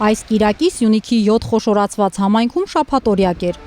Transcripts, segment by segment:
Այս կիրակի Սյունիքի 7 խոշորացված համայնքում շաբաթօրյակ էր։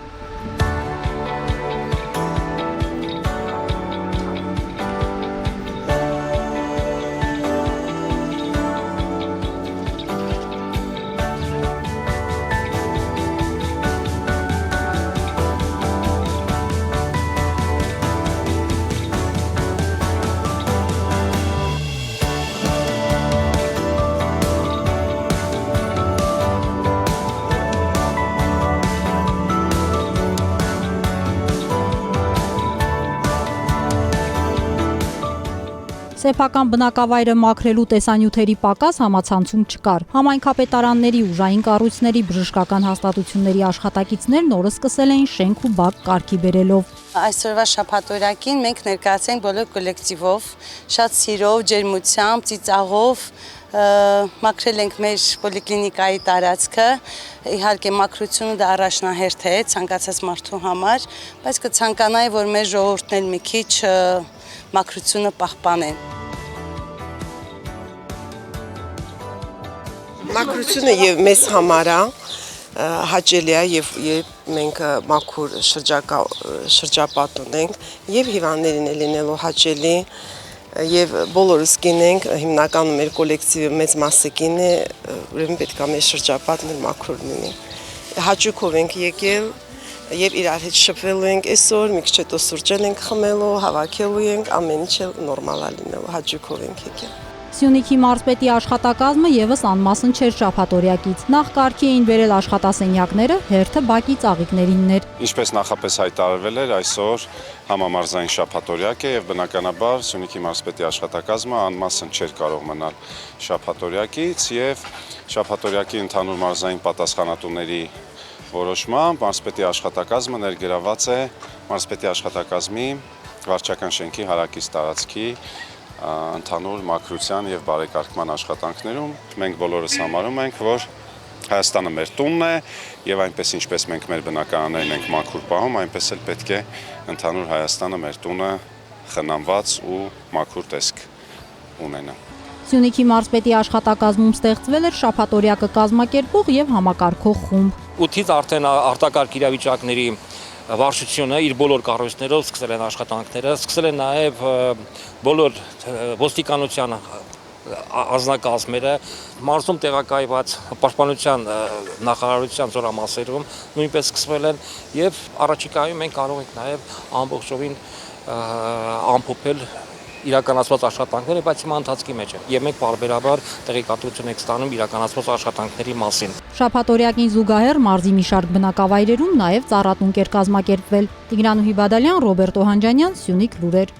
Սեփական բնակավայրը մաքրելու տեսանյութերի պակաս համացանցում չկար։ Համայնքապետարանների, ուժային կառույցների, բժշկական հաստատությունների աշխատակիցներն օրը սկսել էին շենք ու բակ կարգի բերելով։ Այսօրվա շաբաթօրյակին մենք ներկայացենք բոլոր կոլեկտիվով, շատ սիրով, ջերմությամբ, ծիծաղով մաքրել ենք մեր պոլիկլինիկայի տարածքը։ Իհարկե մաքրությունը դա առաջնահերթ է ցանկացած մարդու համար, բայց կցանկանայի, որ մեր ժողովուրդն էլ մի քիչ մաքրությունը պահպանեն։ Մաքրությունը եւ մեզ համար հաճելի է եւ մենք մաքուր շրջապատ ունենք եւ հիվանդներին է լինելու հաճելի եւ բոլորս գինենք հիմնականում մեր կոլեկտիվի մեծ մասը գին է, ուրեմն պետք է մեր շրջապատն մաքուր լինի։ Հաճույքով ենք եկել եւ իրար հետ շփվելու ենք այսօր, մի քիչ հետո սուրճել ենք խմելու, հավաքելու ենք, ամեն ինչ նորմալ է լինելու, հաճույքով ենք եկել։ Սյունիքի մարզպետի աշխատակազմը եւս անմասն չէր շաբաթօրյակից։ Նախ կարգի էին բերել աշխատասենյակները, հերթը բակի ծաղիկներինն էր։ Ինչպես նախապես հայտարարվել էր, այսօր համամարզային շաբաթօրյակ է եւ բնականաբար Սյունիքի մարզպետի աշխատակազմը անմասն չէր կարող մնալ շաբաթօրյակից եւ շաբաթօրյակի ընդհանուր մարզային պատասխանատուների որոշմամբ մարզպետի աշխատակազմը ներգրաված է մարզպետի աշխատակազմի վարչական շենքի հարակից տարածքի ընդհանուր մաքրության եւ բարեկարգման աշխատանքներում։ Մենք բոլորս համարում ենք, որ Հայաստանը մեր տունն է եւ այնպես ինչպես մենք մեր բնակարաններն ենք մաքուր պահում, այնպես էլ պետք է ընդհանուր Հայաստանը մեր տունը խնամված ու մաքուր տեսք ունենա։ Սյունիքի մարզպետի աշխատակազմում ստեղծվել էր շաբաթօրյակը կազմակերպող եւ համակարգող խումբ։ 8-ից արդեն արտակարգ իրավիճակների վարչությունը իր բոլոր կառույցներով սկսել են աշխատանքները, սկսել են նաև բոլոր ոստիկանության անձնակազմերը, մարզում տեղակայված պաշտպանության նախարարության զորամասերում նույնպես սկսվել են եւ առաջիկայում մենք կարող ենք նաև ամբողջովին ամփոփել իրականացված աշխատանքները, բայց հիմա ընթացքի մեջ է եւ մենք բարբերաբար տեղեկատվություն ենք ստանում իրականացված աշխատանքների մասին։ Շաբաթօրյակին զուգահեռ մարզի մի շարք բնակավայրերում նաև ծառատունկ էր կազմակերպվել։ Տիգրան Հիբադալյան, Ռոբերտ Օհանջանյան, Սյունիք լուրեր։